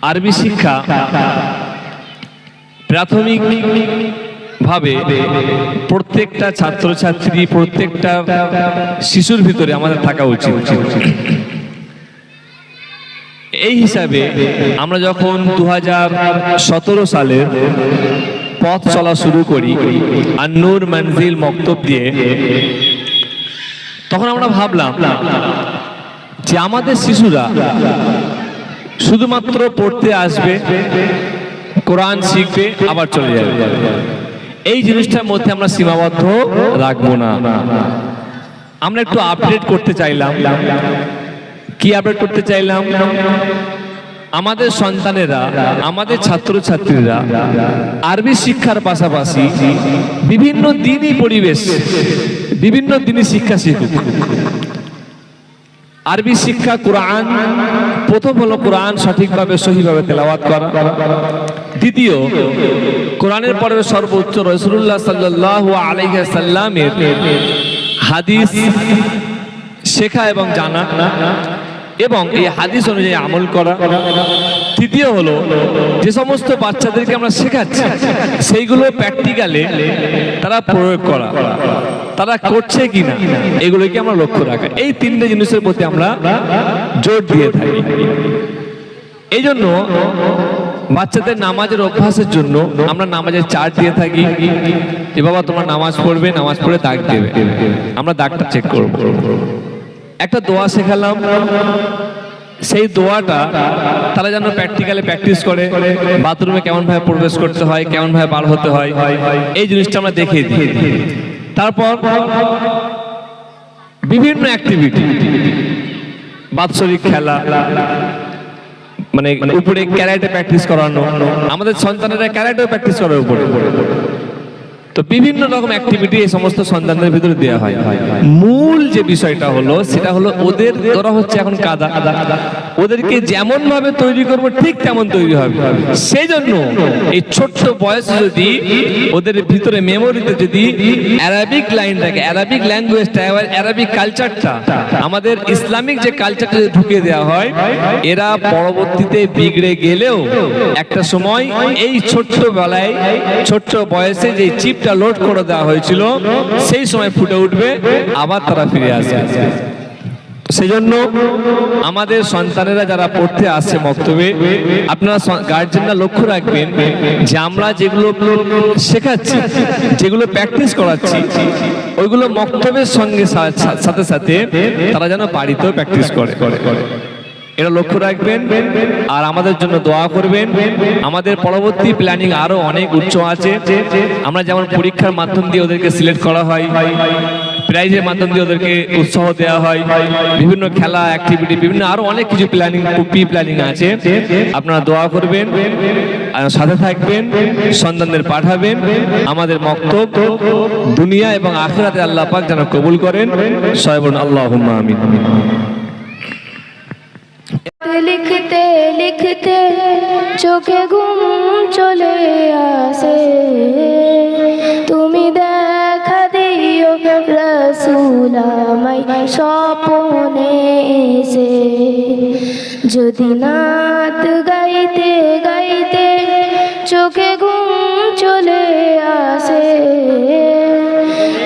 আরবি শিক্ষা প্রাথমিক ভাবে প্রত্যেকটা ছাত্রছাত্রী, প্রত্যেকটা শিশুর ভিতরে আমাদের থাকা উচিত। এই হিসাবে আমরা যখন 2017 সালে পথ চলা শুরু করি আন-নূর মঞ্জিল মক্তব দিয়ে, তখন আমরা ভাবলাম যে আমাদের শিশুরা শুধুমাত্র পড়তে আসবে, কোরআন শিখবে, আবার চলে যাবে, এই জিনিসটার মধ্যে আমরা সীমাবদ্ধ রাখবো না। আমরা একটু আপডেট করতে চাইলাম। কি আপডেট করতে চাইলাম? আমাদের সন্তানেরা, আমাদের ছাত্রছাত্রীরা আরবি শিক্ষার পাশাপাশি বিভিন্ন দিনই পরিবেশ, বিভিন্ন দিনই শিক্ষা শিখুক। আরবি শিক্ষা, কোরআন, প্রথম হলো কোরআন সঠিকভাবে সহিভাবে তেলাওয়াত করা। দ্বিতীয়, কোরআনের পরে সর্বোচ্চ রাসূলুল্লাহ সাল্লাল্লাহু আলাইহি ওয়াসাল্লামের হাদিস শেখা এবং জানা এবং এই হাদিস অনুযায়ী আমল করা। তৃতীয় হলো যে সমস্ত বাচ্চাদেরকে আমরা শেখাচ্ছি সেইগুলো প্র্যাকটিক্যালে তারা প্রয়োগ করা, তারা করছে কিনা এগুলোকে আমরা লক্ষ্য রাখা। এই তিনটে জিনিসের প্রতি আমরা জোর দিয়ে থাকি। এই জন্য বাচ্চাদের নামাজের অভ্যাসের জন্য আমরা নামাজের চার্ট দিয়ে থাকি যে বাবা তোমরা নামাজ পড়বে, নামাজ পড়ে দাগ দেবে, আমরা দাগটা চেক করব। একটা দোয়া শেখালাম, সেই দোয়াটা তারা যেন প্র্যাকটিক্যালি প্র্যাকটিস করে, বাথরুমে কেমন ভাবে প্রবেশ করতে হয়, কেমন ভাবে বার হতে হয়, এই জিনিসটা আমরা দেখিয়ে দিই। তারপর বিভিন্ন অ্যাক্টিভিটি, বাৎসরিক খেলা, মানে উপরে ক্যারাটে প্র্যাকটিস করানো, আমাদের সন্তানেরা ক্যারাটেও প্র্যাকটিস করার উপরে। তো বিভিন্ন রকম অ্যাক্টিভিটি এই সমস্ত সন্তানদের ভিতরে দেওয়া হয়। মূল যে বিষয়টা হলো সেটা হলো ওরা হচ্ছে এখন কাদা, ওদেরকে যেমন ভাবে তৈরি করবো ঠিক তেমন তৈরি হবে। সেই জন্য এই ছোট্ট বয়সে যদি ওদের ভিতরে মেমোরিতে যদি অ্যারাবিক লাইনটাকে, অ্যারাবিক ল্যাঙ্গুয়েজটা, অ্যারাবিক কালচারটা, আমাদের ইসলামিক যে কালচারটা ঢুকিয়ে দেওয়া হয়, এরা পরবর্তীতে বিগড়ে গেলেও একটা সময় এই ছোট্ট বেলায়, ছোট্ট বয়সে যে চিপটা লোড করে দেওয়া হয়েছিল সেই সময় ফুটে উঠবে, আবার তারা ফিরে আসবে। সেই জন্য আমাদের সন্তানেরা যারা পড়তে আসছে মক্তবে, আপনারা গার্জেনরা লক্ষ্য রাখবেন যে আমরা যেগুলো শেখাচ্ছি, যেগুলো প্র্যাকটিস করাচ্ছি, ওইগুলো মক্তবের সঙ্গে সাথে সাথে তারা যেন বাড়িতেও প্র্যাকটিস করে। এটা লক্ষ্য রাখবেন আর আমাদের জন্য দোয়া করবেন। আমাদের পরবর্তী প্ল্যানিং আরো অনেক উচ্চ আছে। আমরা যেমন পরীক্ষার মাধ্যম দিয়ে ওদেরকে সিলেক্ট করা হয়, প্রাইজের মাধ্যম দিয়ে ওদেরকে উৎসাহ দেওয়া হয়, বিভিন্ন খেলা, অ্যাক্টিভিটি, বিভিন্ন আরো অনেক কিছু প্ল্যানিং আছে। আপনারা দোয়া করবেন, সাথে থাকবেন, সন্তানদের পাঠাবেন। আমাদের মক্তব দুনিয়া এবং আখিরাতে আল্লাহ পাক যেন কবুল করেন। সবাই বলুন আল্লাহুম্মা আমিন। লিখতে লিখতে চোখে ঘুম চলে আসে, তুমি দেখা দিও রাসূল আমায় স্বপ্নে এসে। যদি নাত গাইতে গাইতে চোখে ঘুম চলে আসে,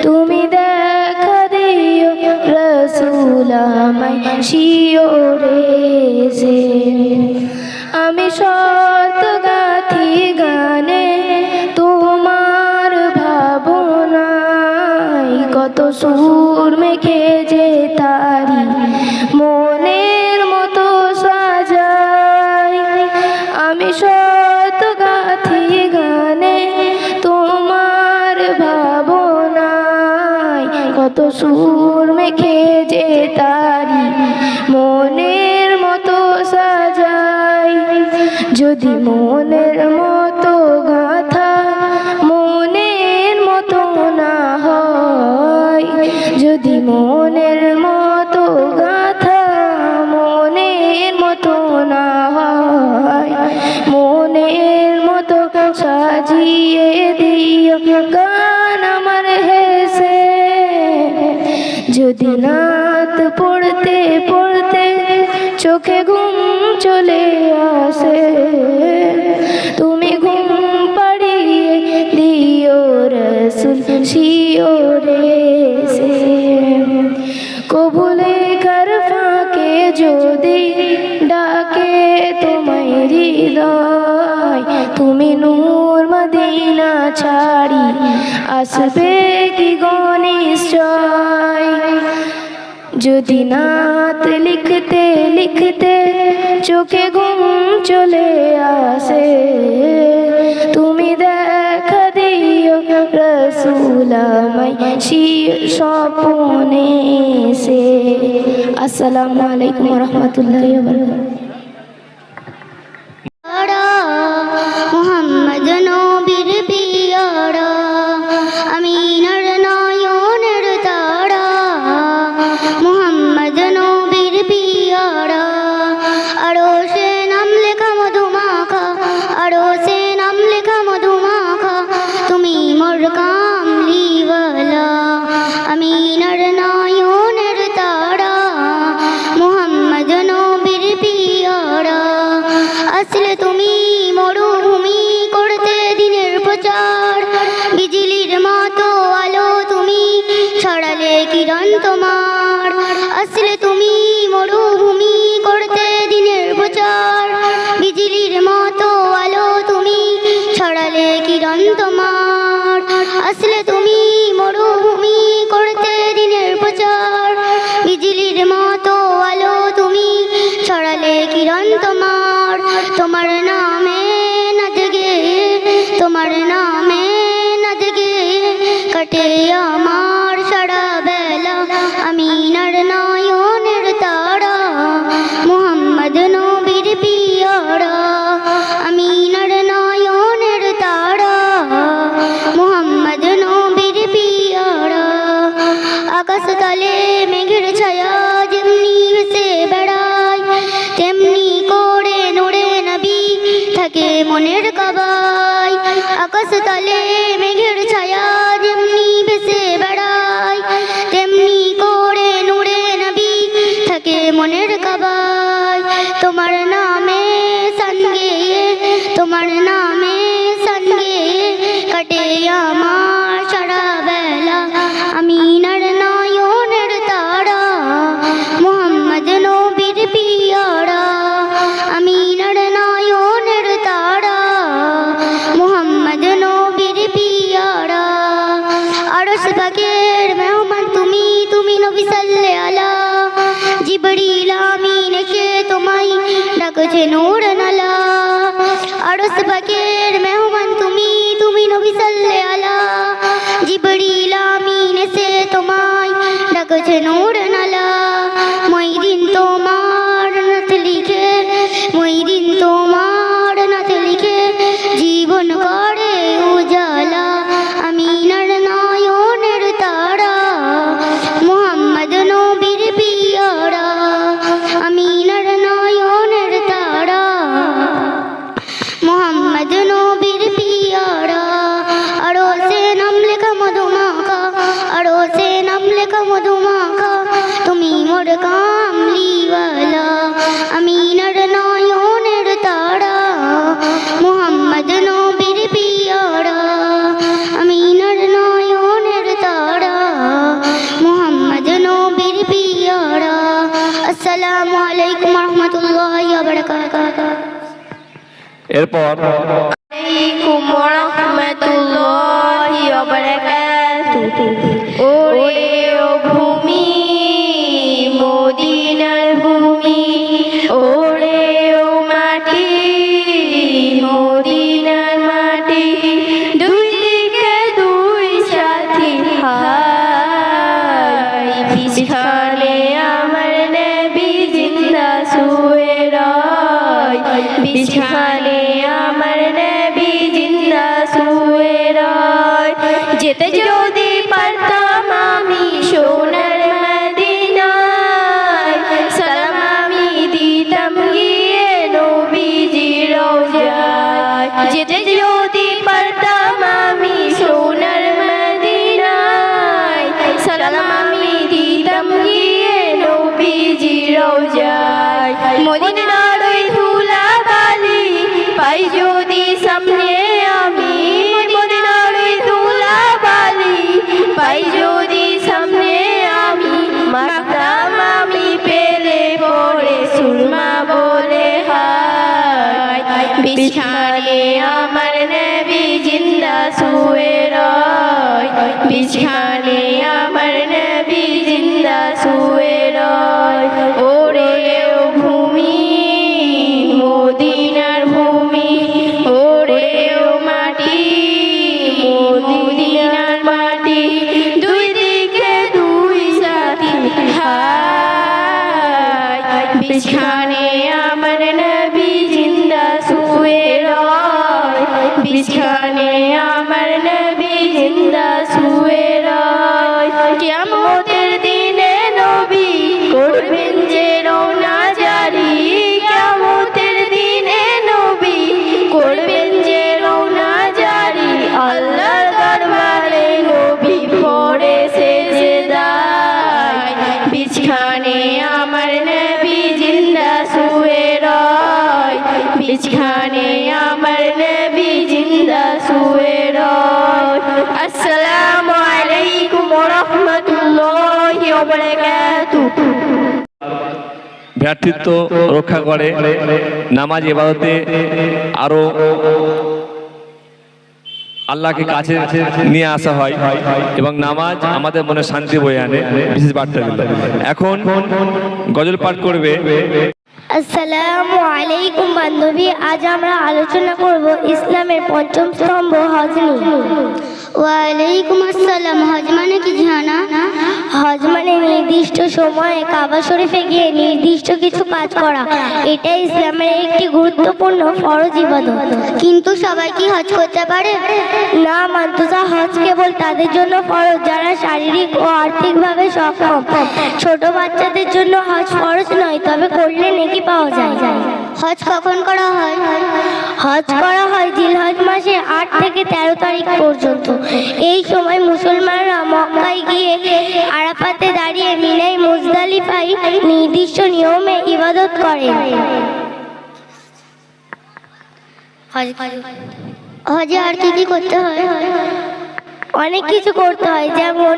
তুমি দেখা দিও রাসূল আমায় শিওরে এসে। আমি শত গাথি গানে তোমার ভাবনায়, কত সুর মেখে যে তারি মনের মতো সাজাই। আমি শত গাথি গানে তোমার ভাবনায়, কত সুর মেখে যে তারি মনের মতো সাজাই। যদি মনের মতো গাথা মনের মতো না হয়, যদি মনের মতো গাথা মনের মতো না হয়, মনের মতো সাজিয়ে দিও গান আমার হেসে। যদি নাত পড়তে পড়তে চোখে ঘুম চলে আসে, হৃদয়, তুমি নূর মদিনা ছাড়ি আসবে কি গো নিশ্চয়। যদি নাত লিখতে লিখতে চোখে ঘুম চলে আসে, তুমি দেখা দিও রসুল আমায় স্বপ্নে এসে। আসসালামু আলাইকুম ওয়া রাহমাতুল্লাহি ওয়া বারাকাতুহু। মুহাম্মদ নবীর পিয়ারা, আমিনার নয়নের তারা। মুহাম্মদ নবীর পিয়ারা, আরশে নাম লেখা মধুমাখা, আরশে নাম লেখা মধুমাখা। তুমি মোর কামলিওয়ালা, আমিনার নয়নের তারা। মুহাম্মদ নবীর পিয়ারা, আসলে তুমি মরুভূমি করতে দিনের প্রচার। বিজলির মতো আলো তুমি ছড়ালে কিরণ তোমার। আসলে তুমি মরুভূমি করতে দিনের প্রচার। বিজলির মতো আলো তুমি ছড়ালে কিরণ তোমার। আসলে তুমি মরুভূমি করতে দিনের প্রচার। বিজলির মতো আলো তুমি ছড়ালে কিরণ তোমার। তোমার নামে নাচ গে, তোমার নামে নাচ গে কাটে আমার সারা বেলা। আমিনার নয়নের তারা, মুহাম্মদ নবীর পিয়ারা। আমিনার নয়নের তারা, মুহাম্মদ নবীর পিয়ারা। আকাশ তলে মেঘের ছায়া যেমনি ভেসে বেড়ায়, তেমনি করে নূরে নবী থাকে মনের কাবায়। আকাশ তলে মেঘের ছায়া যেমনি ভেসে বেড়ায়, তেমনি করে নূরে নবী থাকে মনের কাবায়। তোমার নামে সঙ্গে, তোমার নামে সঙ্গে কাটে আমার সারা বেলা। আমিনার নয়নের তারা, মুহাম্মদ নবীর পিয়ারা। আমিনার নয়নের তারা, মুহাম্মদ নবীর পিয়ারা। আরশ পাকের মেহমান তুমি, তুমি নবী সাল্লে আলা। জিবরিল আমিন এসে তোমায় ডাকছে নূর নালা। আরশ পাকের মেহমান তুমি, তুমি নবী সাল্লে আলা। জিবরিল আমিন এসে তোমায় ডাকছে নূর নালা। মইদিন তোমার নাথ লিখে, মইদিন তোমার নাথ লিখে জীবন করে উজালা। আমিনার নয়নের তারা, মুহাম্মদ নবীর পিয়ারা। আমিনার নয়নের তারা, মুহাম্মদ নবীর পিয়ারা। আরশে নাম লেখা মধুমাখা, আরশে নাম লেখা মধুমাখা। তুমি মোর কামলিওয়ালা, আমিনার নয়নের তারা। মুহাম্মদ নবীর পিয়ারা, আমিনার নয়নের তারা। মুহাম্মদ নবীর পিয়ারা। আসসালামু আলাইকুম ওয়া রাহমাতুল্লাহি ওয়া বারাকাতুহু। এরপর আলাইকুম ওয়া রাহমাতুল্লাহি ওয়া বারাকাতুহু। ওরে ও ভূমি, মদিনার ভূমি। ওরে ও মাটি, মদিনার মাটি। দুই দিকে দুই সাথী হায়, বিছানে আমার নবী জিন্দা শুয়ে রয়। বিছানে আমার নবী জিন্দা শুয়ে রয়। যেতে যদি পারতাম আমি সোনার মদিনায়, সালাম আমি দিতাম গিয়ে নবীজির রওজায়। যেতে যদি পারতাম আমি সোনার মদিনায়, সালাম আমি দিতাম গিয়ে নবীজির রওজায়। মদিনার ওই ধুলা বালি পাই যদি সামনে আমি, মদিনার ওই ধুলা বালি বিছানে আমার নবী জিন্দা শুয়ে রয়, বিছানে আমার নবী জিন্দা শুয়ে রয়। ওরে ও ভূমি মদিনার ভূমি, ওরে ও মাটি মদিনার মাটি, দুই দিকে দুই সাথী হায়। বিছানে আমার নবী জিন্দা শুয়ে রয়, বিছানে আমার নবী জিন্দা শুয়ে রয়। কিয়ামতের দিনে নবী করবেন যে রওনা জারি, কিয়ামতের দিনে নবী করবেন যে রওনা জারি। আল্লাহর দরবারে নবী পড়ে সেজদায়, বিছানে আমার নবী জিন্দা শুয়ে রয়, বিছানে আমার নবী জিন্দা শুয়ে রয়। আসসালামু আলাইকুম ওয়া রাহমাতুল্লাহি ওয়া বারাকাতুহু। ভ্রাতৃত্ব রক্ষা করে, নামাজ ইবাদতে আরো আল্লাহকে কাছে নিয়ে আসা হয় এবং নামাজ আমাদের মনে শান্তি বয়ে আনে। বিশেষ বার্তা দিল। এখন গজল পাঠ করবে। আসসালামু আলাইকুম বান্ধবী, আজ আমরা আলোচনা করব ইসলামের পঞ্চম স্তম্ভ হজ নিয়ে। ওয়ালাইকুম আসসালাম। হজ মানে কি জানা? হজ মানে নির্দিষ্ট সময়ে কাবা শরীফে গিয়ে নির্দিষ্ট কিছু কাজ করা। এটা ইসলামের একটি গুরুত্বপূর্ণ ফরজ ইবাদত। কিন্তু সবাই কি হজ করতে পারে? না মান্তুসা, হজ কেবল তাদের জন্য ফরজ যারা শারীরিক ও আর্থিকভাবে সক্ষম। ছোট বাচ্চাদের জন্য হজ ফরজ নয়, তবে করলে নেকি পাওয়া যায়। হজ কখন করা হয়? হজ করা হয় জিলহজ মাসে 8 থেকে 13 তারিখ পর্যন্ত। এই সময় মুসলমানরা মক্কায় গিয়ে আরাফাতে দাঁড়িয়ে মিনায় মুজদালিফায় নির্দিষ্ট নিয়মে ইবাদত করেন। হজে আর কি কি করতে হয়? অনেক কিছু করতে হয়, যেমন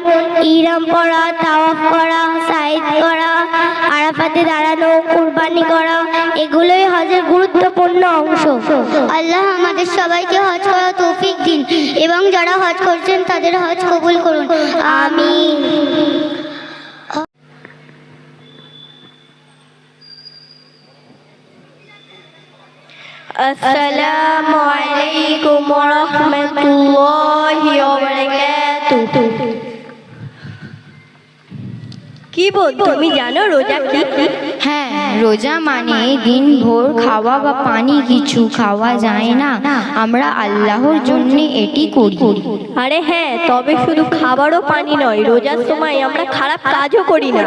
ইহরাম পরা, তাওয়াফ করা, সাইদ করা, আরাফাতে দাঁড়ানো, কুরবানি করা, এগুলোই হজের গুরুত্বপূর্ণ অংশ। আল্লাহ আমাদের সবাইকে হজ করার তৌফিক দিন এবং যারা হজ করছেন তাদের হজ কবুল করুন, আমিন। আসসালামু আলাইকুম ওয়া রাহমাতুল্লাহি ওয়া বারাকাতুহু। কি বল, তুমি জানো রোজা কি? হ্যাঁ, রোজা মানে দিনভর খাওয়া বা পানি কিছু খাওয়া যায় না। আমরা আল্লাহর জন্য এটি করি। আরে হ্যাঁ, তবে শুধু খাবার ও পানি নয়, রোজার সময় আমরা খারাপ কাজও করি না,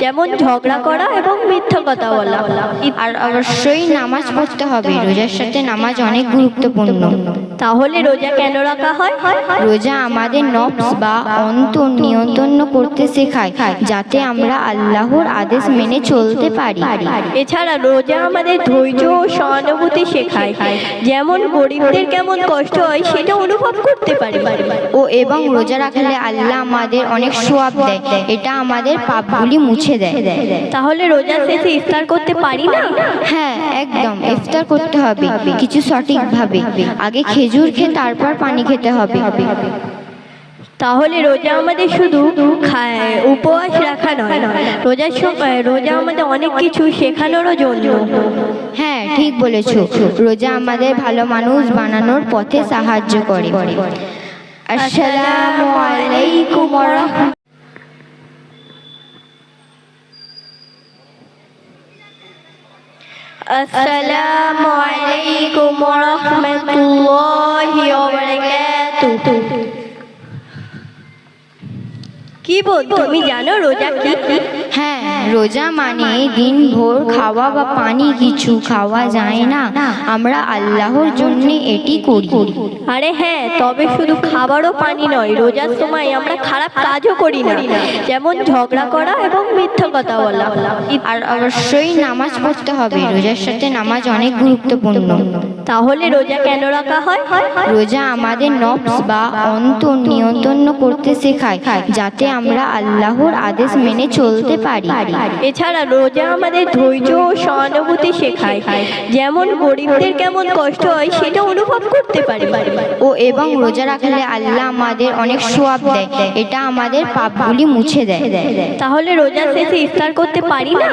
যেমন ঝগড়া করা এবং মিথ্যা কথা বলা। আর অবশ্যই নামাজ পড়তে হবে। রোজার সাথে নামাজ অনেক গুরুত্বপূর্ণ। তাহলে রোজা কেন রাখা হয়? রোজা আমাদের নফস বা অন্তর নিয়ন্ত্রণ করতে শেখায়, যাতে আমরা আল্লাহর আদেশ মেনে চলতে পারি। এছাড়া রোজা আমাদের ধৈর্য ও সহানুভূতি শেখায়, যেমন গরিবদের কেমন কষ্ট হয় সেটা অনুভব করতে পারি। এবং রোজা রাখলে আল্লাহ আমাদের অনেক সওয়াব দেয়, এটা আমাদের পাপগুলি মুছে দেয়। তাহলে রোজা শেষে ইফতার করতে পারি না? হ্যাঁ, একদম ইফতার করতে হবে, কিছু সঠিকভাবে। আগে খেজুর খেয়ে তারপর পানি খেতে হবে। তাহলে রোজা আমাদের শুধু উপবাস রাখা নয়, রোজার সময় রোজা আমাদের অনেক কিছু শেখানোরও জন্য। হ্যাঁ, ঠিক বলেছো। রোজা আমাদের ভালো মানুষ বানানোর পথে সাহায্য করে। আসসালামু আলাইকুম ওয়া রাহমাতুল্লাহ। আসসালামু আলাইকুম ওয়া রাহমাতুল্লাহি ওয়া বারাকাতুহু। কি বল, তুমি জানো রোজা কি? হ্যাঁ, রোজা মানে দিনভর খাওয়া বা পানি কিছু খাওয়া যায় না। আমরা আল্লাহর জন্য এটি করি। আরে হ্যাঁ, তবে শুধু খাবার ও পানি নয়, রোজার সময় আমরা খারাপ কাজও করি না, যেমন ঝগড়া করা এবং মিথ্যা কথা বলা। আর অবশ্যই নামাজ পড়তে হবে। রোজার সাথে নামাজ অনেক গুরুত্বপূর্ণ। তাহলে রোজা কেন রাখা হয়? রোজা আমাদের নফস বা অন্তর নিয়ন্ত্রণ করতে শেখায়, যাতে আমরা আল্লাহর আদেশ মেনে চলতে পারি। এছাড়া রোজা আমাদের ধৈর্য ও সহানুভূতি শেখায়, যেমন গরিবদের কেমন কষ্ট হয় সেটা অনুভব করতে পারি। এবং রোজা রাখলে আল্লাহ আমাদের অনেক সওয়াব দেয়, এটা আমাদের পাপগুলি মুছে দেয়। তাহলে রোজা শেষে ইফতার করতে পারি না?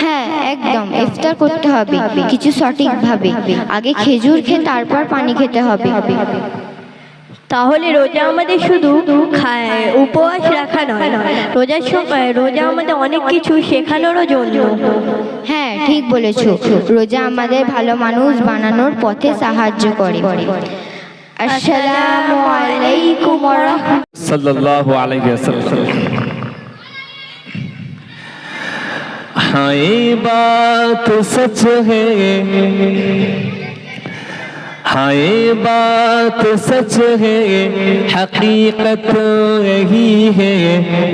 হ্যাঁ, একদম ইফতার করতে হবে, কিছু সঠিকভাবে। আগে খেজুর খেয়ে তারপর পানি খেতে হবে। তাহলে রোজা আমাদের শুধু উপবাস রাখা নয়, রোজার সময় রোজা আমাদের অনেক কিছু শেখানোরও জন্য। হ্যাঁ, ঠিক বলেছো, রোজা আমাদের ভালো মানুষ বানানোর পথে সাহায্য করে। আসসালামু আলাইকুম ওয়া রাহমাতুল্লাহ। सल्लल्लाहु अलैहि वसल्लम। हाँ ये बात सच है, हाँ ये बात सच है, हकीकत यही है,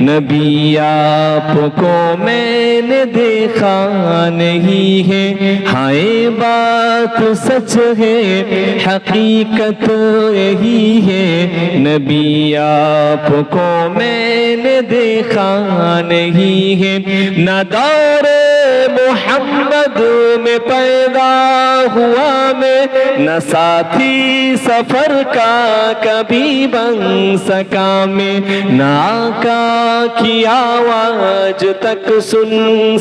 नबी आपको मैंने देखा नहीं है। हाँ ये बात सच है, हकीकत यही है, नबी आपको मैंने देखा नहीं है। न दौरे मोहम्मद में पैदा हुआ मैं, न साथी सफर का कभी बन सका मैं, न आका की आवाज तक सुन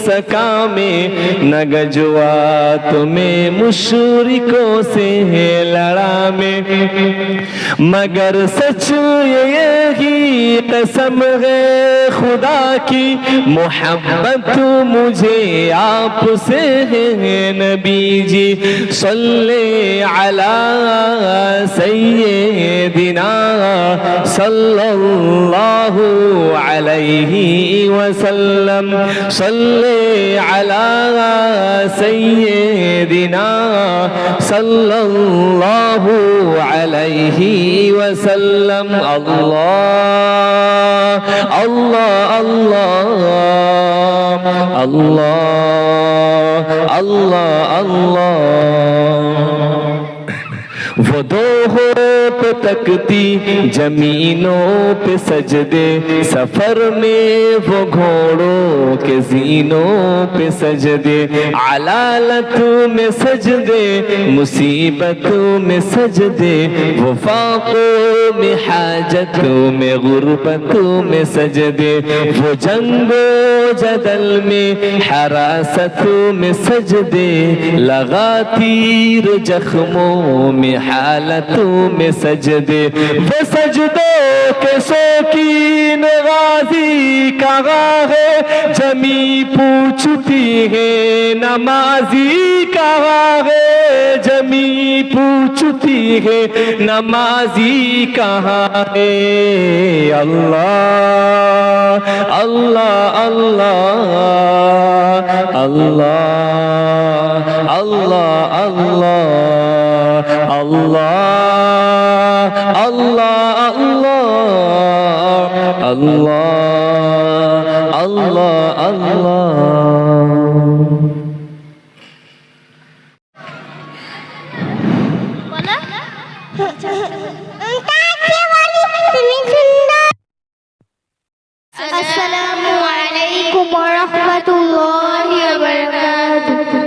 सका मैं, न गजवात में मुशरिकों से लड़ा मैं। मगर सच यही कसम है खुदा की, मोहब्बत मुझे आपसे है नबी जी। सल्ले अला सय्यिदिना सल्लल्लाहु अलैहि वसल्लम, सल्ले अला सय्यिदिना सल्लल्लाहु अलैहि वसल्लम। अल्लाह अल्लाह अल्लाह अल्लाह अल्लाह अल्लाह। वो दो पे तकती जमीनों पे सजदे, सफर में वो घोड़ों के जीनों पे सजदे, अलालत में सजदे, मुसीबतों में सजदे, वो फाकों में हाजतों में गुर्बतों में सजदे, वो जंगो जदल में हरासतों में सजदे, लगा तीर जख्मों में हालतों में सजदे, वो सजदों के शौकीन गाजी कहाँ है, जमी पूछती है नमाजी कहाँ है, जमी पूछती है नमाजी कहाँ है। अल्लाह अल्लाह अल्लाह अल्लाह अल्लाह अल्लाह अल्लाह अल्लाह अल्लाह अल्लाह अल्लाह। আসসালামু আলাইকুম ওয়া রাহমাতুল্লাহি ওয়া বারাকাতুহু।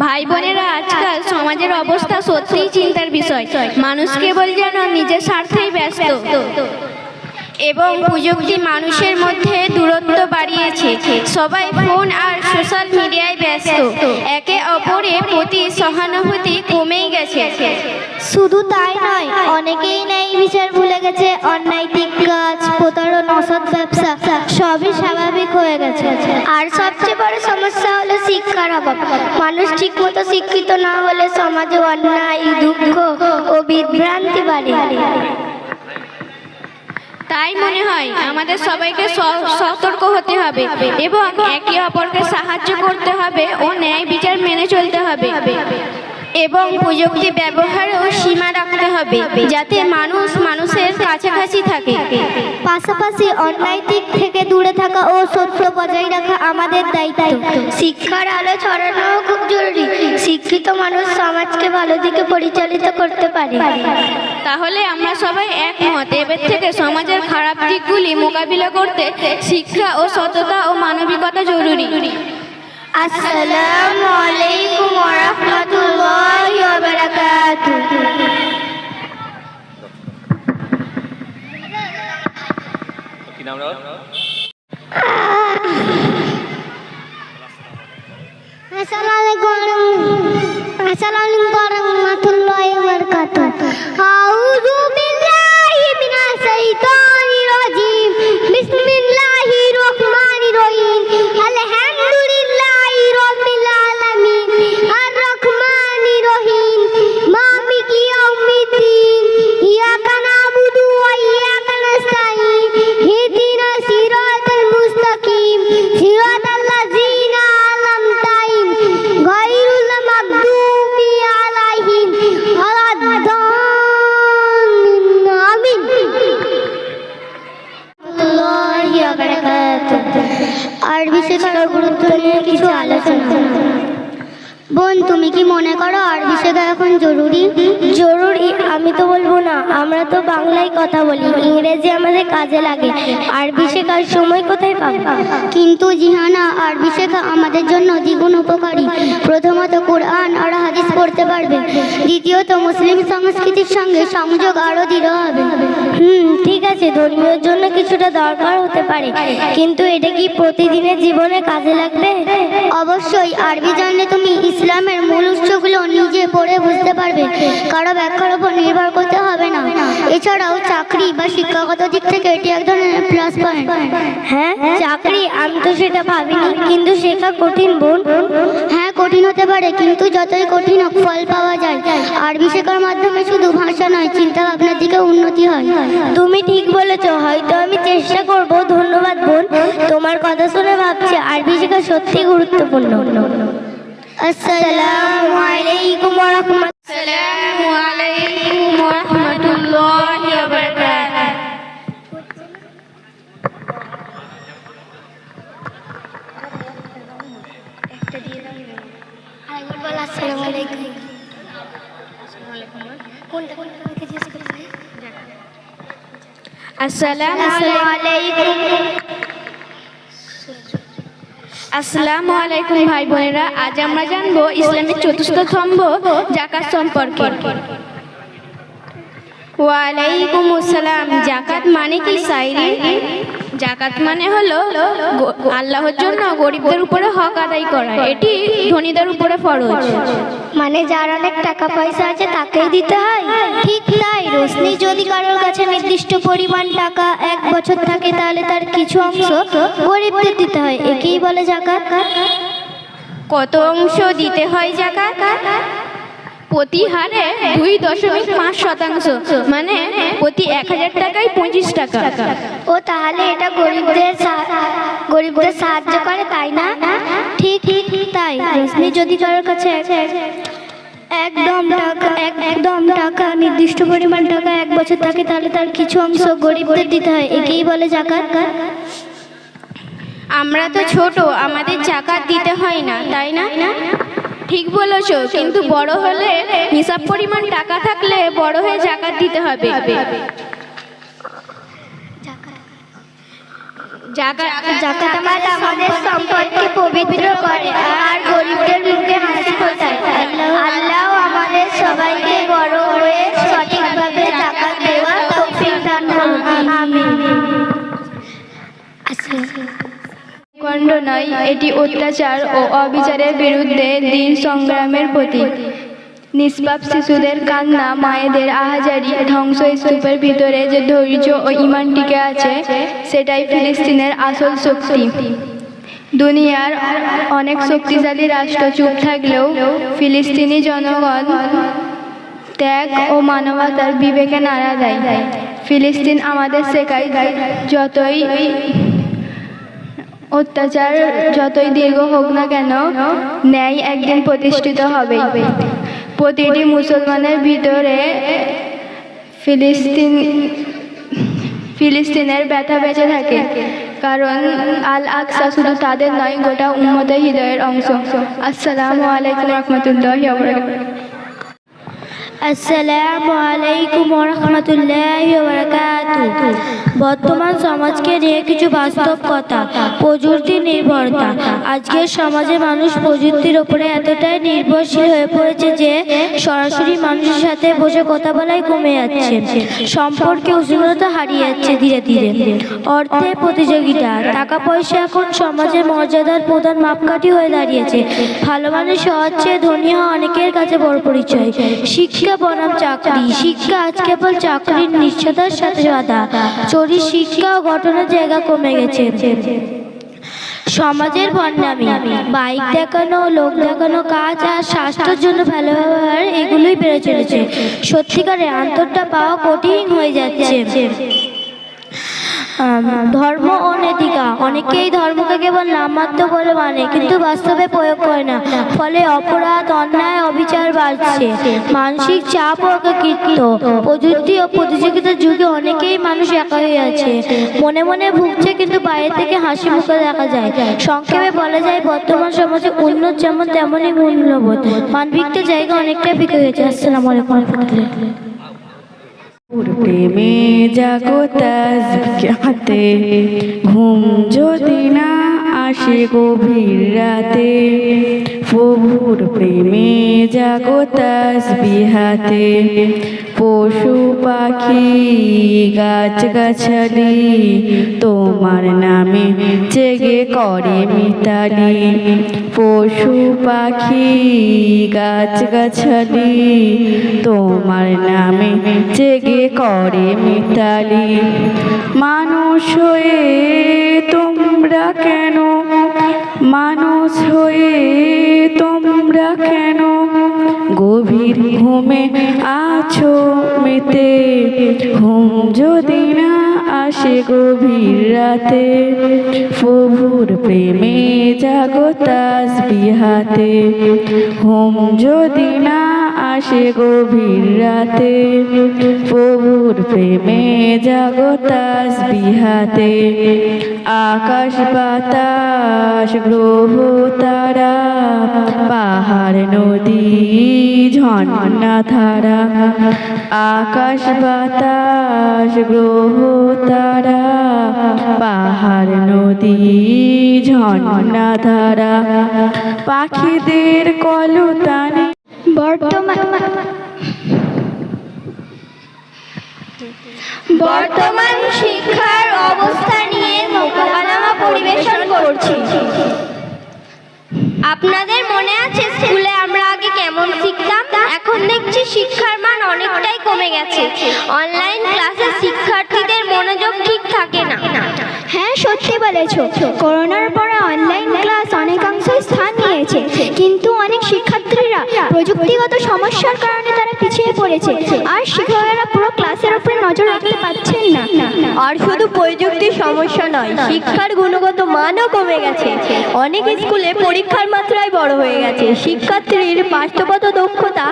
ভাই বোনেরা, আজকাল সমাজের অবস্থা সত্যিই চিন্তার বিষয়। মানুষ কেবল যেন নিজের স্বার্থেই ব্যস্ত, এবং প্রযুক্তি মানুষের মধ্যে দূরত্ব বাড়িয়েছে। সবাই ফোন আর সোশ্যাল মিডিয়ায় ব্যস্ত, একে অপরের প্রতি সহানুভূতি কমেই গেছে। শুধু তাই নয়, অনেকেই ন্যায় বিচার ভুলে গেছে, অনৈতিক কাজ, প্রতারণা, অসৎ ব্যবসা সবই স্বাভাবিক হয়ে গেছে। আর সবচেয়ে বড় সমস্যা হলো শিক্ষার অভাব। মানুষ ঠিকমতো শিক্ষিত না হলে সমাজে অন্যায়, দুঃখ ও বিভ্রান্তি বাড়ে। তাই মনে হয় আমাদের সবাইকে সতর্ক হতে হবে এবং একে অপরকে সাহায্য করতে হবে ও ন্যায় বিচার মেনে চলতে হবে। এবং প্রযুক্তি ব্যবহারেও সীমা রাখতে হবে, যাতে মানুষ মানুষের কাছাকাছি থাকে। পাশাপাশি অন্যায় দিক থেকে দূরে থাকা ও সত্য বজায় রাখা আমাদের দায়িত্ব। শিক্ষার আলো ছড়ানো খুব জরুরি। শিক্ষিত মানুষ সমাজকে ভালো দিকে পরিচালিত করতে পারে। তাহলে আমরা সবাই একমত, এবার থেকে সমাজের খারাপ দিকগুলি মোকাবিলা করতে শিক্ষা ও সততা ও মানবিকতা জরুরি। আসসালামু আলাইকুম ওয়া রাহমাতুল্লাহি ওয়া বারাকাতুহু। কি নাম রাও? আসসালামু আলাইকুম ওয়া রাহমাতুল্লাহি ওয়া বারাকাতুহু। আউযু বিল্লাহি মিনাশ শাইতানির রাজিম। বিসমিল্লাহির রহমানির রহিম। আলহামদুলিল্লাহি রাব্বিল আলামিন। আর রহমানির রহিম। মালিকি ইয়াউমিদ্দিন। ইয়াকা না'বুদু ওয়া ইয়াকা নাস্তাঈন। ইহদিনাস সিরাতাল মুস্তাকিম। সিরাতাল লাযিনা আন'আমতা আলাইহিম গায়রিল মাগদুবি আলাইহিম ওয়ালাদ-দাল্লিন। আমিন। আরবি শেখার গুরুত্ব নিয়ে কিছু আলোচনা। বোন, তুমি কি মনে করো আরবি শেখা এখন জরুরি? জরুরি আমি তো বলবো না, আমরা তো বাংলায় কথা বলি, ইংরেজি আমাদের কাজে লাগে। আরবি শেখার সময় কোথায় পাবো? কিন্তু জিহানা, আরবি শেখা আমাদের জন্য দ্বিগুণ উপকারী। প্রথমত কোরআন আর হাদিস পড়তে পারবে। দ্বিতীয়ত মুসলিম সংস্কৃতির সঙ্গে সংযোগ আরো দৃঢ় হবে। ঠিক আছে, ধর্মীয় জন্য কিছুটা দরকার হতে পারে, কিন্তু এটা কি প্রতিদিনের জীবনে কাজে লাগবে? অবশ্যই। আরবি জানলে তুমি ইসলামের মূল উৎসগুলো নিজে পড়ে বুঝতে পারবে, কারো ব্যাখ্যার উপর নির্ভর করতে হবে না। এছাড়াও চাকরি বা শিক্ষাগত দিক থেকে এটি এক ধরনের প্লাস পয়েন্ট। হ্যাঁ, চাকরি? আমি তো সেটা ভাবিনি, কিন্তু শেখা কঠিন বোন। হ্যাঁ, কঠিন হতে পারে, কিন্তু যতই কঠিন হোক ফল পাওয়া যায়। আরবি শেখার মাধ্যমে শুধু ভাষা নয়, চিন্তা ভাবনার দিকে উন্নতি হয়। তুমি ঠিক বলেছো, হয়তো আমি চেষ্টা করব। ধন্যবাদ বোন, তোমার কথা শুনে ভাবছি আরবি শেখা সত্যি গুরুত্বপূর্ণ। আসসালামু আলাইকুম ওয়া রাহমাতুল্লাহি ওয়া বারাকাতুহু। আসসালামু আলাইকুম। আসসালামু আলাইকুম ভাই বোনেরা, আজ আমরা জানবো ইসলামের চতুর্থ স্তম্ভ যাকাত সম্পর্কে। ওয়ালাইকুম আসসালাম। যাকাত মানে কি সাইরি? যাকাত মানে হলো আল্লাহর জন্য গরিবদের উপরে হক আদায় করা। এটি ধনীদের উপরে ফরজ। মানে যার অনেক টাকা পয়সা আছে তাকেই দিতে হয়? ঠিক তাই। রোশনি, যদি কারোর কাছে নির্দিষ্ট পরিমাণ টাকা 1 বছর থাকে, তাহলে তার কিছু অংশ গরিবদের দিতে হয়। একেই বলে যাকাত। কত অংশ দিতে হয় যাকাত? প্রতি হারে 2.5%, মানে প্রতি 1000 টাকায় 25 টাকা। ও, তাহলে এটা গরিবদের সাহায্য করে, তাই না? ঠিক তাই। রোশনি, যদি কারোর কাছে একদম টাকা নির্দিষ্ট পরিমাণ টাকা 1 বছর থাকে, তাহলে তার কিছু অংশ গরিবদের দিতে হয়। একেই বলে যাকাত। আমরা তো ছোট, আমাদের যাকাত দিতে হয় না, তাই না? ঠিক বলেছো, কিন্তু বড় হলে হিসাব পরিমাণ টাকা থাকলে বড় হয়ে যাকাত দিতে হবে। যাকাত আমাদের সম্পদকে পবিত্র করে আর গরিবদের মুখে হাসি ফোটায়। আল্লাহ আমাদের সবাইকে বড় হয়ে সঠিকভাবে যাকাত দেওয়ার তৌফিক দান করুন। আমিন। খণ্ড নয়, এটি অত্যাচার ও অবিচারের বিরুদ্ধে দিন সংগ্রামের প্রতীক। নিষ্পাপ শিশুদের কান্না, মায়েদের আহাজারি, ধ্বংসস্তূপের ভিতরে যে ধৈর্য ও ঈমান টিকে আছে, সেটাই ফিলিস্তিনের আসল শক্তি। দুনিয়ার অনেক শক্তিশালী রাষ্ট্র চুপ থাকলেও ফিলিস্তিনি জনগণ ত্যাগ ও মানবতার বিবেকে নাড়া দেয়। ফিলিস্তিন আমাদের শেখায়, যতই অত্যাচার যতই দীর্ঘ হোক না কেন, ন্যায় একদিন প্রতিষ্ঠিত হবে। প্রতিটি মুসলমানের ভিতরে ফিলিস্তিনের ব্যথা বেঁচে থাকে, কারণ আল আকসা শুধু তাদের নয়, গোটা উম্মতের হৃদয়ের অংশ। আসসালামু আলাইকুম রহমতুল্লাহি ওয়া বারাকাতুহু। আসসালামু আলাইকুম রহমতুল্লাহি ওয়া বারাকাতুহু। বর্তমান সমাজকে নিয়ে কিছু বাস্তব কথা। প্রযুক্তি নির্ভরতা। আজকের সমাজে মানুষ প্রযুক্তির উপরে এতটাই নির্ভরশীল হয়ে পড়েছে যে সরাসরি মানুষের সাথে বসে কথা বলাই কমে যাচ্ছে। সম্পর্কে উষ্ণতা হারিয়ে যাচ্ছে ধীরে ধীরে। অর্থের প্রতিযোগিতা। টাকা পয়সা এখন সমাজের মর্যাদার প্রধান মাপকাঠি হয়ে দাঁড়িয়েছে। ভালো মানুষ হওয়ার চেয়ে ধনী হওয়া অনেকের কাছে বড় পরিচয়। শিক্ষা বনাম চাকরি। শিক্ষা আজ কেবল চাকরির নিশ্চয়তার সাথে বাধা। চুরি, শিক্ষা ও ঘটনার জায়গা কমে গেছে। সমাজের ভণ্ডামি। বাইক দেখানো, লোক দেখানো কাজ আর স্বাস্থ্যের জন্য ভালো ব্যবহার, এগুলোই বেড়ে চলেছে। সত্যিকারের আন্তরটা পাওয়া কঠিন হয়ে যাচ্ছে। ধর্ম ও নৈতিকা। অনেকেই ধর্মকে কেবল নামমাত্র বলে মানে, কিন্তু বাস্তবে প্রয়োগ করে না। ফলে অপরাধ, অন্যায়, অবিচার বাড়ছে। মানসিক চাপ ও একাকিত্ব। প্রযুক্তি ও প্রতিযোগিতার যুগে অনেকেই মানুষ একা হয়ে আছে, মনে মনে ভুগছে, কিন্তু বাইরে থেকে হাসি মুখে দেখা যায়। সংক্ষেপে বলা যায়, বর্তমান সমাজে উন্নত যেমন তেমনই মূল্যবোধ, মানবিকতার জায়গা অনেকটা ফিকে হয়েছে। আসসালামু আলাইকুম ওয়া রাহমাতুল্লাহ। প্রেমে জাগো তাসবিহাতে, ঘুম যদি না আসে গভীর রাতে। প্রভুর প্রেমে জাগো তাসবিহাতে, পশু পাখি গাছ গাছালি তোমার নামে জেগে করে মিতালি। পশু পাখি গাছ গাছালি তোমার নামে জেগে করে মিতালি। মানুষ হয়ে তোমরা কেন, মানুষ হয়ে তোমরা কেন গভীর ঘুমে আছো মেতে। ঘুম যদি না আসে গভীর রাতে, প্রভুর প্রেমে জাগো তাসবিহাতে। ঘুম যদি না আসে গভীর রাতে, প্রভুর প্রেমে জাগো তাসবিহাতে। আকাশ বাতাস গ্রহ তারা, পাহাড় নদী ঝর্ণা ধারা। আকাশ বাতাস গ্রহ তারা, পাহাড় নদী ঝর্ণা ধারা। পাখিদের কলতানে বর্তমান শিক্ষার অবস্থা নিয়ে মোকালামা পরিবেশন করছি। আপনাদের মনে আছে স্কুলে আমরা আগে কেমন শিখতাম? এখন দেখছি শিক্ষার মান অনেকটাই কমে গেছে। অনলাইন ক্লাসে শিক্ষার্থীদের মনোযোগ ঠিক থাকে না। হ্যাঁ, সত্যি বলেছো। করোনার পরে অনলাইন ক্লাস অনেকাংশই স্থান নিয়েছে, কিন্তু অনেক শিক্ষার্থীরা প্রযুক্তিগত সমস্যার কারণে তারা পিছিয়ে পড়েছে, আর শিক্ষকেরা পুরো ক্লাসের উপরে নজর রাখতে পারছেন না। আর শুধু প্রযুক্তির সমস্যা নয়, শিক্ষার গুণগত মানও কমে গেছে। অনেক স্কুলে পরীক্ষার মাত্রায় বড় হয়ে গেছে। শিক্ষার্থীর বাস্তবগত দক্ষতা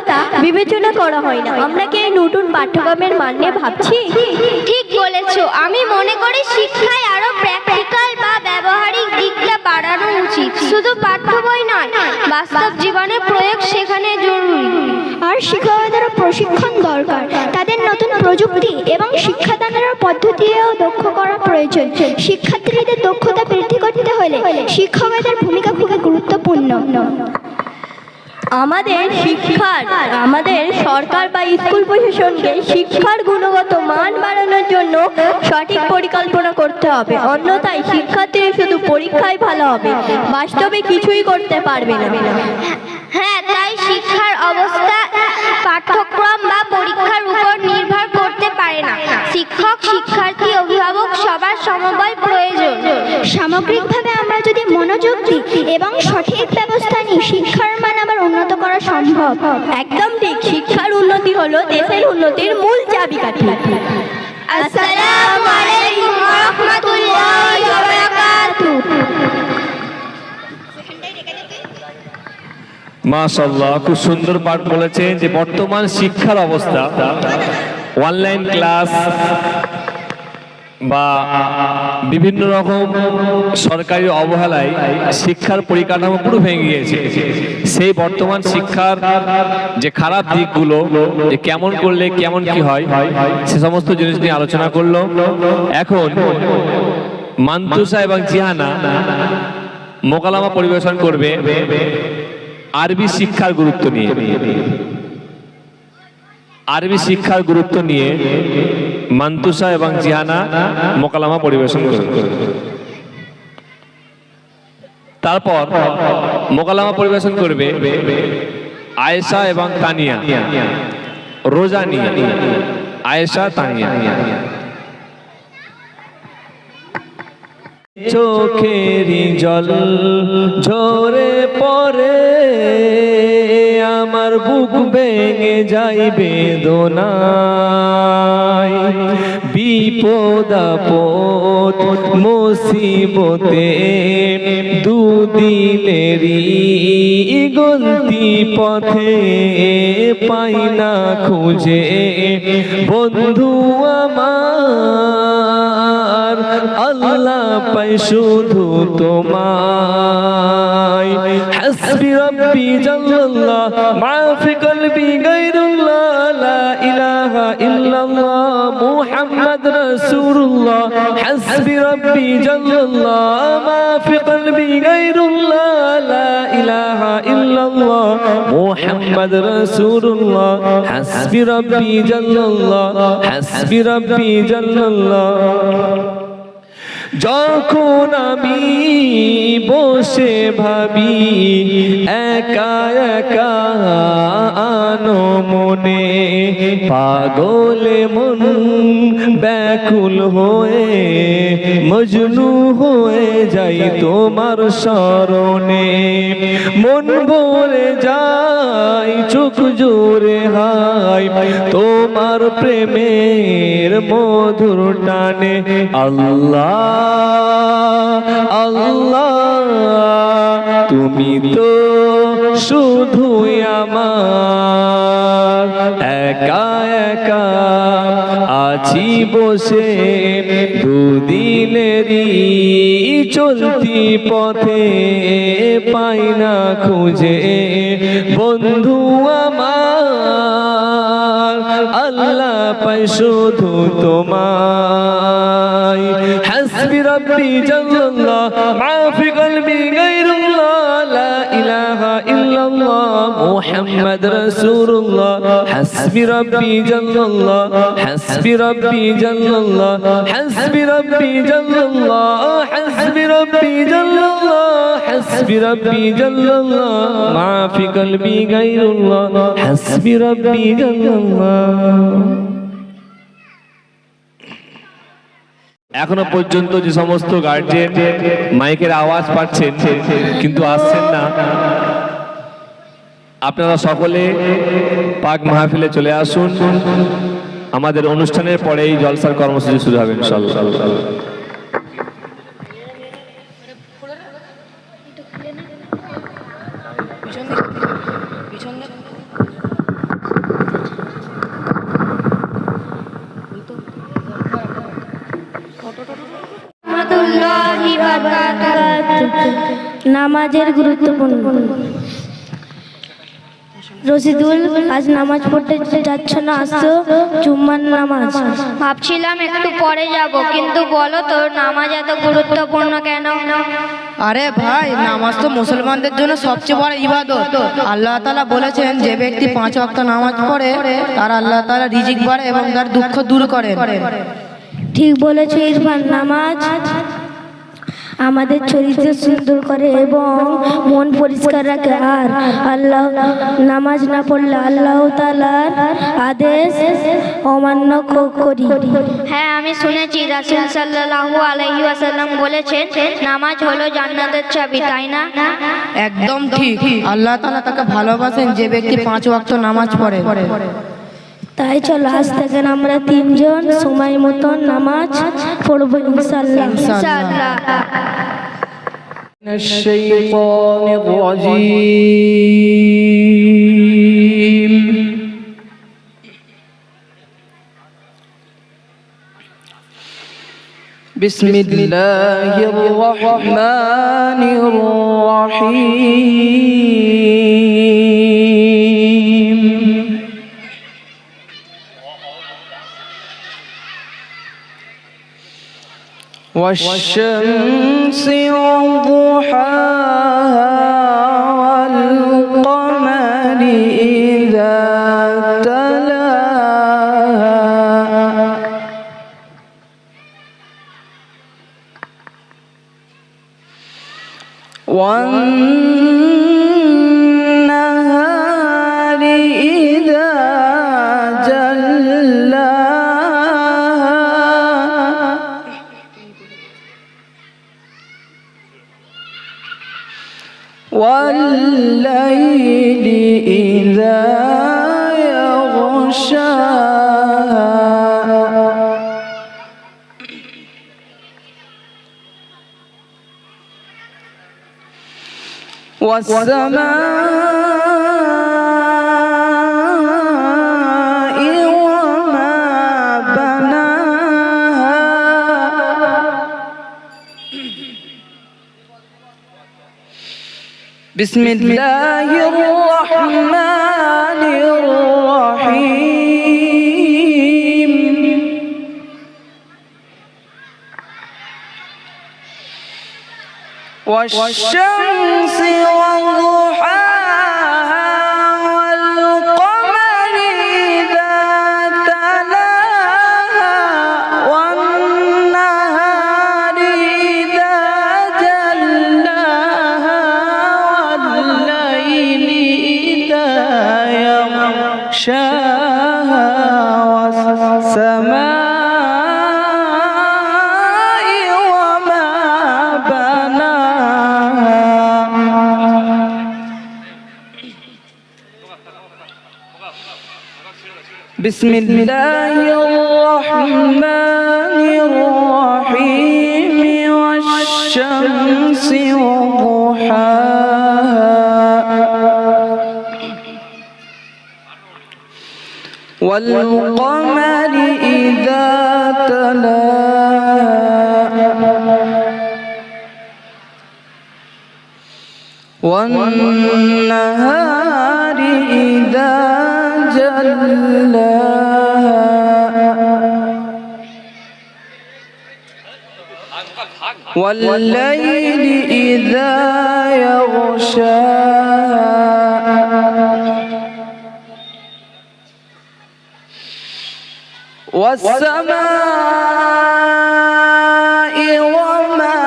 বিবেচনা করা হয় না। আমরা কি এই নতুন পাঠ্যক্রমের মান নিয়ে ভাবছি? ঠিক বলেছো। আমি মনে করি শিক্ষায় আরো প্র্যাকটিক্যাল বা ব্যবহারিক দিকটা বাড়ানো উচিত। শুধু পাঠ্য বই নয়, বাস্তব জীবনে প্রয়োগ সেখানে জরুরি। আর শিক্ষকদেরও প্রশিক্ষণ দরকার। তাদের নতুন প্রযুক্তি এবং শিক্ষাদানের পদ্ধতিও দক্ষ করা প্রয়োজন। শিক্ষার্থীদের দক্ষতা বৃদ্ধি করতে হলে শিক্ষকদের ভূমিকা খুবই গুরুত্বপূর্ণ। আমাদের সরকার বা স্কুল প্রশাসনকে শিক্ষার গুণগত মান বাড়ানোর জন্য সঠিক পরিকল্পনা করতে হবে। অন্যথায় শিক্ষার্থীরা শুধু পরীক্ষায় ভালো হবে, বাস্তবে কিছুই করতে পারবে না। হ্যাঁ, তাই শিক্ষার অবস্থা পাঠ্যক্রম বা পরীক্ষার উপর নির্ভর করতে পারে না। শিক্ষক, শিক্ষার্থী, অভিভাবক সবার সমন্বয় প্রয়োজন। সামগ্রিকভাবে আমরা যদি মনোযোগ দিই এবং সঠিক ব্যবস্থা নিই, শিক্ষার মান আবার উন্নত করা সম্ভব। একদম ঠিক। শিক্ষার উন্নতি হলো দেশের উন্নতির মূল চাবিকাঠি। আসসালামু আলাইকুম ওয়া রাহমাতুল্লাহি ওয়া বারাকাতুহু। মাশাআল্লাহ, খুব সুন্দর পাঠ বলেছেন যে বর্তমান শিক্ষার অবস্থা, অনলাইন ক্লাস বা বিভিন্ন রকম সরকারি অবহেলায় শিক্ষার পরিকাঠামো পুরো ভেঙে গিয়েছে। সেই বর্তমান শিক্ষার যে খারাপ দিকগুলো, যে কেমন করলে কেমন কি হয়, সে সমস্ত জিনিস নিয়ে আলোচনা করলো। এখন মান্তুসা এবং জিহানা মোকালামা পরিবেশন করবে আরবি শিক্ষার গুরুত্ব নিয়ে। আরবি শিক্ষার গুরুত্ব নিয়ে মান্তুসা এবং জিহানা মোকালামা পরিবেশন করবে। তারপর মোকালামা পরিবেশন করবে আয়েশা এবং তানিয়া, রোজা নিয়ে। আয়েশা, তানিয়া। চোখেরই জল ঝরে পড়ে, আমার বুক ভেঙে যায় বেদনায়। বিপদ আপদ মুসিবতে দুদিনেরই গলতি পথে পাই না খুঁজে বন্ধু আমার, আল্লাহ পাই শুধু তোমায়। হাসবি রব্বি জাল্লাল্লাহ মা ফি কলবি গায়রুল্লাহ, লা ইলাহা ইল্লাল্লাহ মুহাম্মদ রাসূলুল্লাহ। হাসবি রব্বি জাল্লাল্লাহ মা ফি কলবি গায়রুল্লাহ, লা ইলাহা ইল্লাল্লাহ মুহাম্মদ রাসূলুল্লাহ। হাসবি রব্বি জাল্লাল্লাহ, হাসবি রব্বি জাল্লাল্লাহ। যখন আমি বসে ভাবি একা একা আনো মনে, পাগলে মন ব্যাকুল হয়ে মজনু হয়ে যাই তোমার শরণে। মন ভরে যায় চোখ জোরে হাই তোমার প্রেমের মধুর টানে। আল্লাহ আল্লাহ তুমি তো শুধুই আমার, একা একা আছি বসে দুদিনেরই চলতি পথে পাই না খুঁজে বন্ধু আমার, আল্লাহ পাই শুধু তোমায়। হাসবি রব্বি জাল্লাল্লাহ মা ফি কলবি গায়রুল্লাহ, লা ইলাহা ইল্লাল্লাহ মুহাম্মদ রাসূলুল্লাহ। হাসবি রব্বি জাল্লাল্লাহ, হাসবি রব্বি জাল্লাল্লাহ, হাসবি রব্বি জাল্লাল্লাহ, হাসবি রব্বি জাল্লাল্লাহ, হাসবি রব্বি জাল্লাল্লাহ মা ফি কলবি গায়রুল্লাহ, হাসবি রব্বি জাল্লাল্লাহ। এখনো পর্যন্ত যে সমস্ত গার্জিয়ান মাইকের আওয়াজ পাচ্ছেন কিন্তু আসছেন না, আপনারা সকলে পাক মাহফিলে চলে আসুন। আমাদের অনুষ্ঠানের পরেই জলসার কর্মসূচি শুরু হবে ইনশাআল্লাহ। নামাজের গুরুত্বপূর্ণ। রশিদুল, আজ নামাজ পড়তে যাচ্ছ না? আসছো জুম্মার নামাজ। ভাবছিলাম একটু পরে যাব, কিন্তু বলো তো নামাজ এত গুরুত্বপূর্ণ কেন? আরে ভাই, নামাজ তো মুসলমানদের জন্য সবচেয়ে বড় ইবাদত। আল্লাহ তাআলা বলেছেন যে ব্যক্তি 5 ওয়াক্ত নামাজ পড়ে তার আল্লাহ তাআলা রিজিক বাড়ে এবং তার দুঃখ দূর করেন। ঠিক বলেছে ইরফান। নামাজ আমাদের চরিত্র সুন্দর করে এবং মন পরিষ্কার রাখে। আর আল্লাহ নামাজ না পড়লে আল্লাহ তাআলার আদেশ অমান্য করি। হ্যাঁ, আমি শুনেছি রাসূল সাল্লাল্লাহু আলাইহি ওয়াসাল্লাম বলেছেন নামাজ হলো জান্নাতের চাবি, তাই না? একদম ঠিক। আল্লাহ তাআলা তাকে ভালোবাসেন যে ব্যক্তি 5 ওয়াক্ত নামাজ পড়ে। তাই চলো আজ থেকে আমরা 3 জন সময় মতন নামাজ পড়বো ইনশাআল্লাহ। الشيطان الرجيم بسم الله الرحمن الرحيم والشمس وضحاها والقمر إذا تلاها والنهار إذا جلاها والليل إذا يغشاها والسماء وما بناها بسم الله الرحمن الرحيم والشمس وضحاها والقمر إذا تلاها والنهار إذا جلاها والليل إذا يغشاها والسماء وما بناها بسم الله الرحمن الرحيم والشمس وضحاها والقمر إذا تلاها والنهار إذا جلاها والليل إذا يغشاها والسماء وما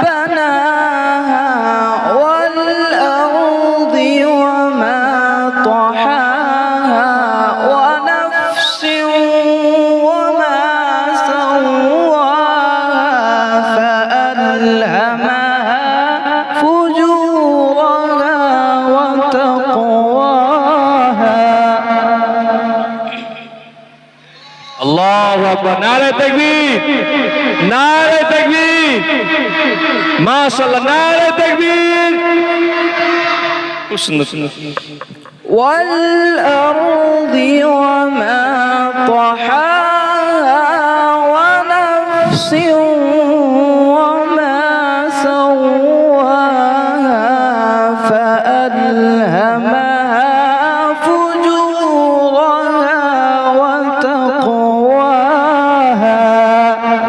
بناها والأرض وما طحاها ونفس وما سواها فألهمها فجورها وتقواها আল্লাহু আকবার, নারে তাকবীর, নারে তাকবীর, মাশাআল্লাহ, নারে তাকবীর। খুব সুন্দর সুন্দর। والأرض وما طحاها ونفس وما سواها فألهمها فجورها وتقواها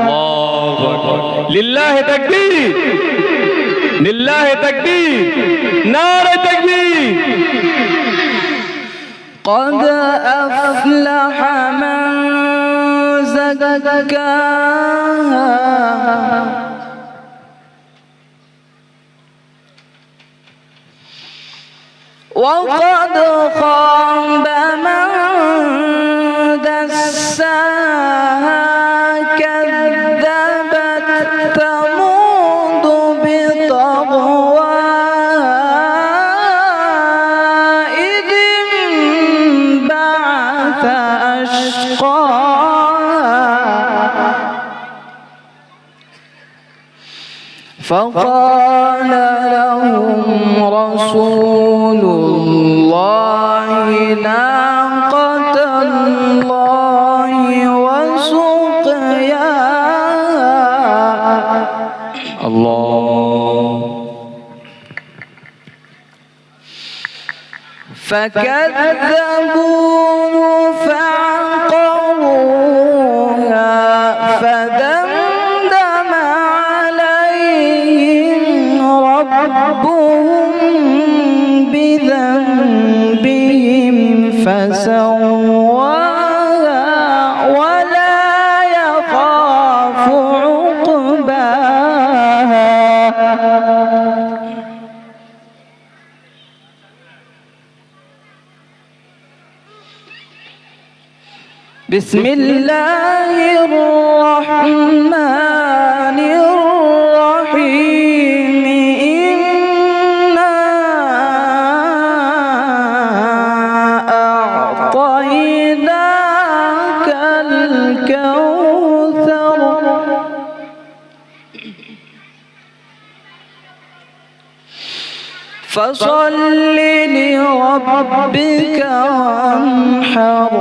আল্লাহু আকবার, লিল্লাহি তাকবীর, লিল্লাহি তাকবীর, নারে তাকবীর। قد أفلح من زكاها وقد خاب من دساها كذبت ثمود بطغواها إذ انبعث أشقاها فقال رسول الله ناقة الله وسقياها الله فكذبوه فعقروها فدمدم عليهم ربهم بذنبهم فسواها ولا يخاف عقباها بسم الله الرحمن الرحيم إنا أعطيناك الكوثر فصل لربك وانحر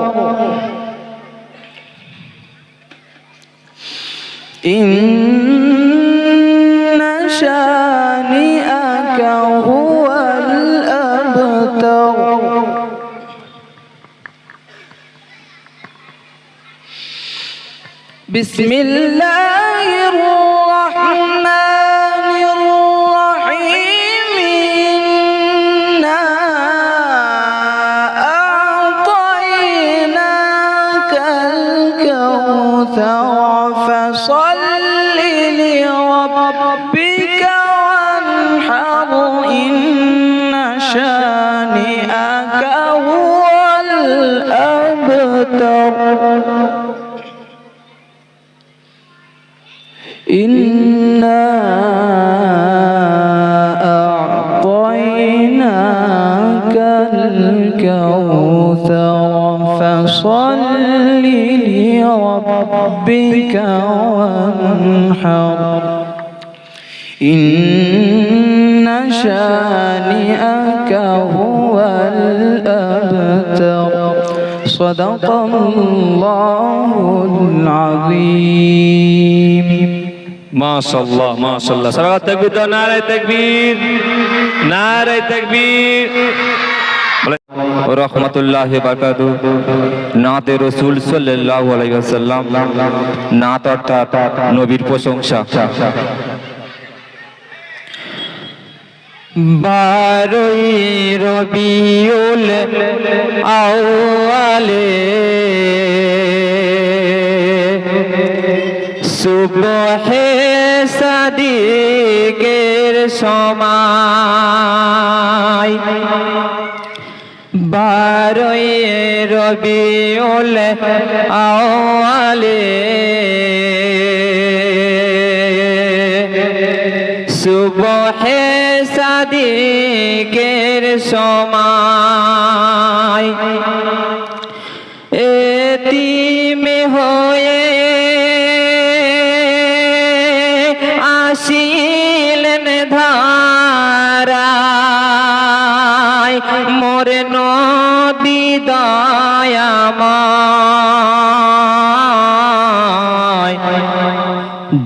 إن شانئك هو الأبتر بسم الله الرحمن الرحيم إنا أعطيناك الكوثر فصل لربك وانحر إن شانئك هو الأبتر إنا أعطيناك الكوثر فصل لربك وانحر إن شانئك هو الأبتر صدق الله العظيم মাশাআল্লাহ মাশাআল্লাহ সালাত তাকবীর দাও নারে তাকবীর নারে তাকবীর ওয়া রাহমাতুল্লাহি ওয়া বারাকাতুহু নাতে রাসূল সাল্লাল্লাহু আলাইহি ওয়াসাল্লাম নাত অর্থাৎ নবীর প্রশংসা বারোই রবিউল আউয়ালে সুবহে সাদিকের সময় বারোই রবিউল আউয়ালে সুবহে সাদিকের সময় এতিমে হয়ে আসিলেন ধারায় মোর নবী দয়াময়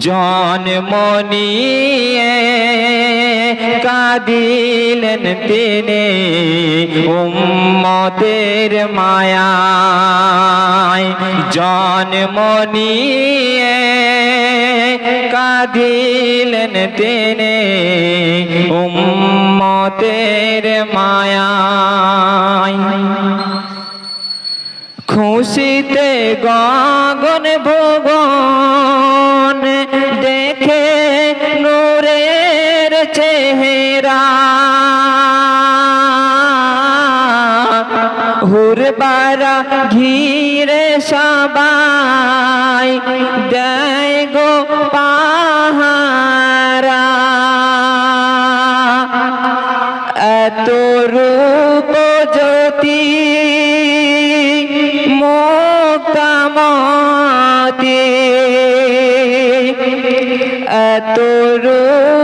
জন্ম নিয়ে কাঁদিলেন তিনি উম্মতের মায়ায় জন্ম নিয়ে কাঁদিলেন তিনি উম্মতের মায়ায় খুশিতে গগন ভুবন দেখে নূরের চেহারা হুরবারা ঘিরে সবাই দেয় গো পাহারা এত রূপ জ্যোতি মুক্তামতি এত রূপ